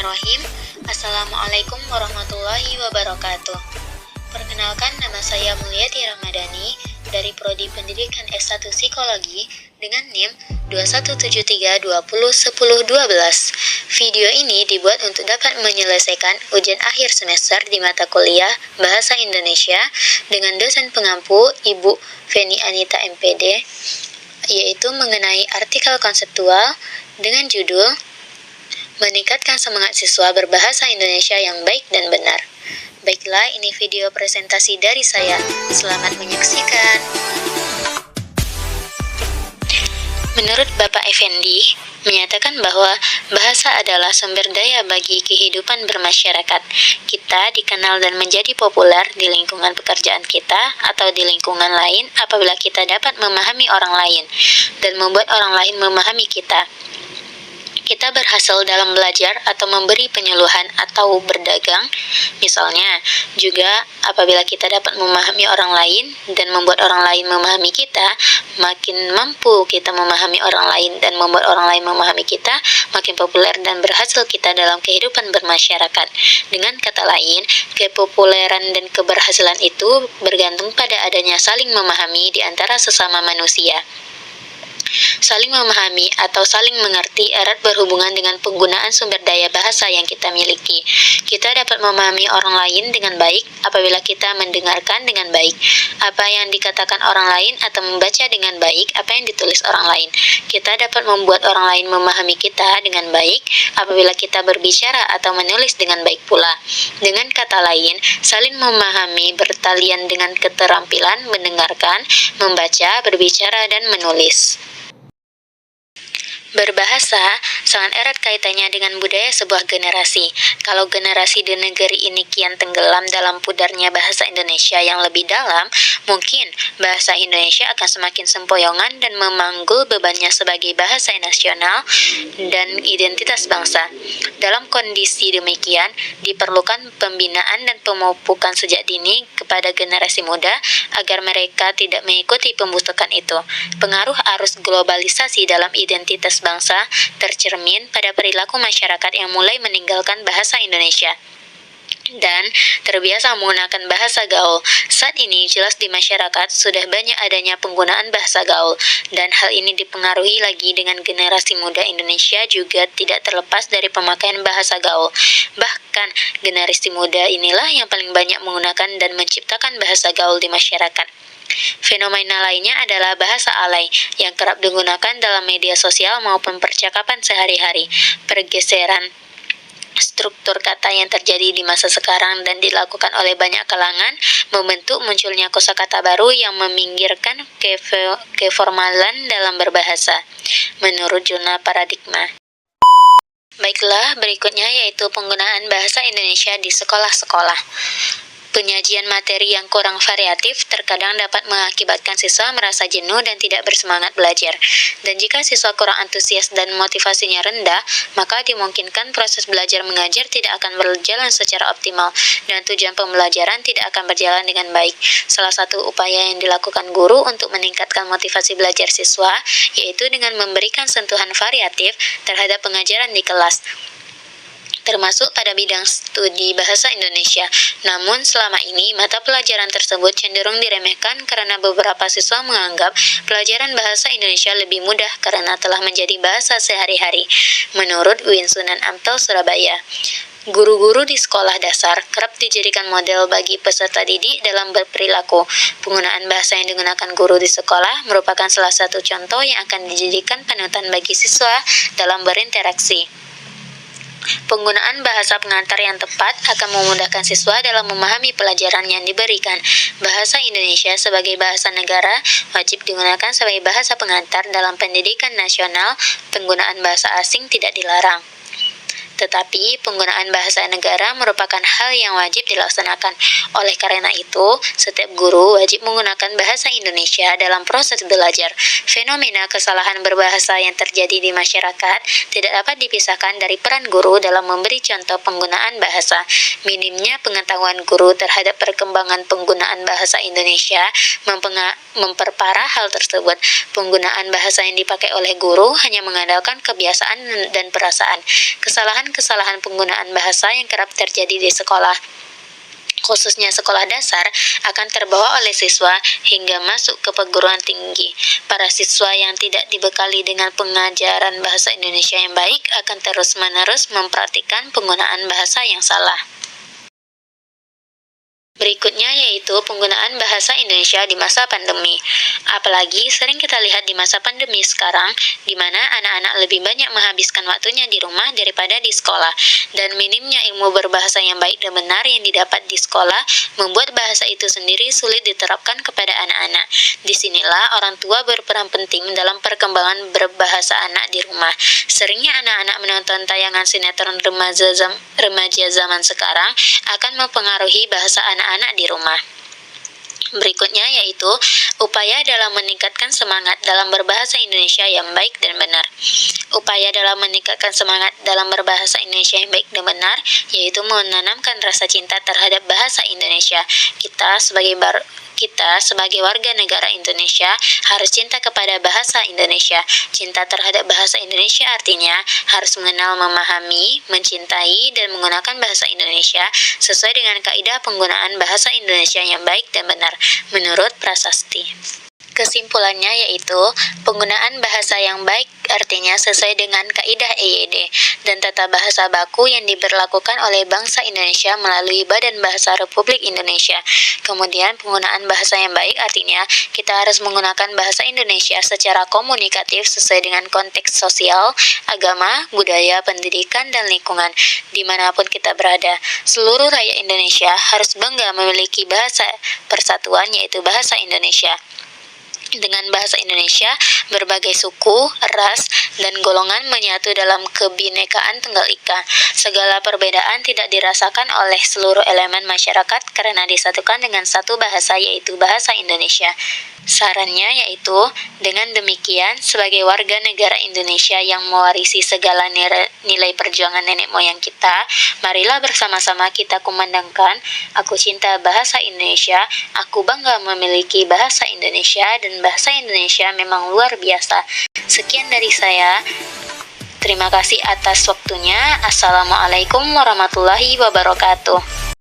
Bismillahirrahmanirrahim. Assalamualaikum warahmatullahi wabarakatuh. Perkenalkan, nama saya Mulyati Ramadhani dari Prodi Pendidikan S1 Psikologi dengan NIM 2173201012. Video ini dibuat untuk dapat menyelesaikan ujian akhir semester di mata kuliah Bahasa Indonesia dengan dosen pengampu Ibu Feni Anita MPD, yaitu mengenai artikel konseptual dengan judul Meningkatkan Semangat Siswa Berbahasa Indonesia yang Baik dan Benar. Baiklah, ini video presentasi dari saya. Selamat menyaksikan. Menurut Bapak Effendi, menyatakan bahwa bahasa adalah sumber daya bagi kehidupan bermasyarakat. Kita dikenal dan menjadi populer di lingkungan pekerjaan kita atau di lingkungan lain apabila kita dapat memahami orang lain dan membuat orang lain memahami kita. Kita berhasil dalam belajar atau memberi penyuluhan atau berdagang, misalnya. Juga apabila kita dapat memahami orang lain dan membuat orang lain memahami kita, makin mampu kita memahami orang lain dan membuat orang lain memahami kita, makin populer dan berhasil kita dalam kehidupan bermasyarakat. Dengan kata lain, kepopuleran dan keberhasilan itu bergantung pada adanya saling memahami di antara sesama manusia. Saling memahami atau saling mengerti erat berhubungan dengan penggunaan sumber daya bahasa yang kita miliki. Kita dapat memahami orang lain dengan baik apabila kita mendengarkan dengan baik apa yang dikatakan orang lain atau membaca dengan baik apa yang ditulis orang lain. Kita dapat membuat orang lain memahami kita dengan baik apabila kita berbicara atau menulis dengan baik pula. Dengan kata lain, saling memahami bertalian dengan keterampilan mendengarkan, membaca, berbicara, dan menulis. Berbahasa sangat erat kaitannya dengan budaya sebuah generasi. Kalau generasi di negeri ini kian tenggelam dalam pudarnya bahasa Indonesia yang lebih dalam, mungkin bahasa Indonesia akan semakin sempoyongan dan memanggul bebannya sebagai bahasa nasional dan identitas bangsa. Dalam kondisi demikian, diperlukan pembinaan dan pemupukan sejak dini kepada generasi muda agar mereka tidak mengikuti pembusukan itu. Pengaruh arus globalisasi dalam identitas bangsa tercermin pada perilaku masyarakat yang mulai meninggalkan bahasa Indonesia dan terbiasa menggunakan bahasa gaul. Saat ini jelas di masyarakat sudah banyak adanya penggunaan bahasa gaul, dan hal ini dipengaruhi lagi dengan generasi muda Indonesia juga tidak terlepas dari pemakaian bahasa gaul. Bahkan generasi muda inilah yang paling banyak menggunakan dan menciptakan bahasa gaul di masyarakat. Fenomena lainnya adalah bahasa alay yang kerap digunakan dalam media sosial maupun percakapan sehari-hari. Pergeseran struktur kata yang terjadi di masa sekarang dan dilakukan oleh banyak kalangan membentuk munculnya kosakata baru yang meminggirkan keformalan dalam berbahasa, menurut jurnal Paradigma. Baiklah, berikutnya yaitu penggunaan bahasa Indonesia di sekolah-sekolah. Penyajian materi yang kurang variatif terkadang dapat mengakibatkan siswa merasa jenuh dan tidak bersemangat belajar. Dan jika siswa kurang antusias dan motivasinya rendah, maka dimungkinkan proses belajar mengajar tidak akan berjalan secara optimal dan tujuan pembelajaran tidak akan berjalan dengan baik. Salah satu upaya yang dilakukan guru untuk meningkatkan motivasi belajar siswa yaitu dengan memberikan sentuhan variatif terhadap pengajaran di kelas, termasuk pada bidang studi bahasa Indonesia. Namun selama ini mata pelajaran tersebut cenderung diremehkan karena beberapa siswa menganggap pelajaran bahasa Indonesia lebih mudah karena telah menjadi bahasa sehari-hari. Menurut UIN Sunan Ampel Surabaya, guru-guru di sekolah dasar kerap dijadikan model bagi peserta didik dalam berperilaku. Penggunaan bahasa yang digunakan guru di sekolah merupakan salah satu contoh yang akan dijadikan panutan bagi siswa dalam berinteraksi. Penggunaan bahasa pengantar yang tepat akan memudahkan siswa dalam memahami pelajaran yang diberikan. Bahasa Indonesia sebagai bahasa negara wajib digunakan sebagai bahasa pengantar dalam pendidikan nasional. Penggunaan bahasa asing tidak dilarang. Tetapi penggunaan bahasa negara merupakan hal yang wajib dilaksanakan. Oleh karena itu, setiap guru wajib menggunakan bahasa Indonesia dalam proses belajar. Fenomena kesalahan berbahasa yang terjadi di masyarakat tidak dapat dipisahkan dari peran guru dalam memberi contoh penggunaan bahasa. Minimnya pengetahuan guru terhadap perkembangan penggunaan bahasa Indonesia memperparah hal tersebut. Penggunaan bahasa yang dipakai oleh guru hanya mengandalkan kebiasaan dan perasaan. Kesalahan kesalahan penggunaan bahasa yang kerap terjadi di sekolah, khususnya sekolah dasar, akan terbawa oleh siswa hingga masuk ke perguruan tinggi. Para siswa yang tidak dibekali dengan pengajaran bahasa Indonesia yang baik akan terus-menerus mempraktikkan penggunaan bahasa yang salah. Berikutnya yaitu penggunaan bahasa Indonesia di masa pandemi. Apalagi sering kita lihat di masa pandemi sekarang, di mana anak-anak lebih banyak menghabiskan waktunya di rumah daripada di sekolah. Dan minimnya ilmu berbahasa yang baik dan benar yang didapat di sekolah, membuat bahasa itu sendiri sulit diterapkan kepada anak-anak. Disinilah orang tua berperan penting dalam perkembangan berbahasa anak di rumah. Seringnya anak-anak menonton tayangan sinetron remaja zaman sekarang akan mempengaruhi bahasa anak-anak di rumah. Berikutnya yaitu upaya dalam meningkatkan semangat dalam berbahasa Indonesia yang baik dan benar. Upaya dalam meningkatkan semangat dalam berbahasa Indonesia yang baik dan benar yaitu menanamkan rasa cinta terhadap bahasa Indonesia. Kita sebagai warga negara Indonesia harus cinta kepada bahasa Indonesia. Cinta terhadap bahasa Indonesia artinya harus mengenal, memahami, mencintai, dan menggunakan bahasa Indonesia sesuai dengan kaidah penggunaan bahasa Indonesia yang baik dan benar, menurut Prasasti. Kesimpulannya yaitu, penggunaan bahasa yang baik artinya sesuai dengan kaidah EYD dan tata bahasa baku yang diberlakukan oleh bangsa Indonesia melalui Badan Bahasa Republik Indonesia. Kemudian penggunaan bahasa yang baik artinya kita harus menggunakan bahasa Indonesia secara komunikatif sesuai dengan konteks sosial, agama, budaya, pendidikan, dan lingkungan dimanapun kita berada. Seluruh rakyat Indonesia harus bangga memiliki bahasa persatuan yaitu bahasa Indonesia. Dengan bahasa Indonesia, berbagai suku, ras, dan golongan menyatu dalam kebinekaan Tunggal Ika. Segala perbedaan tidak dirasakan oleh seluruh elemen masyarakat karena disatukan dengan satu bahasa yaitu bahasa Indonesia. Sarannya yaitu, dengan demikian, sebagai warga negara Indonesia yang mewarisi segala nilai perjuangan nenek moyang kita, marilah bersama-sama kita kumandangkan, aku cinta bahasa Indonesia, aku bangga memiliki bahasa Indonesia, dan bahasa Indonesia memang luar biasa. Sekian dari saya. Terima kasih atas waktunya. Assalamualaikum warahmatullahi wabarakatuh.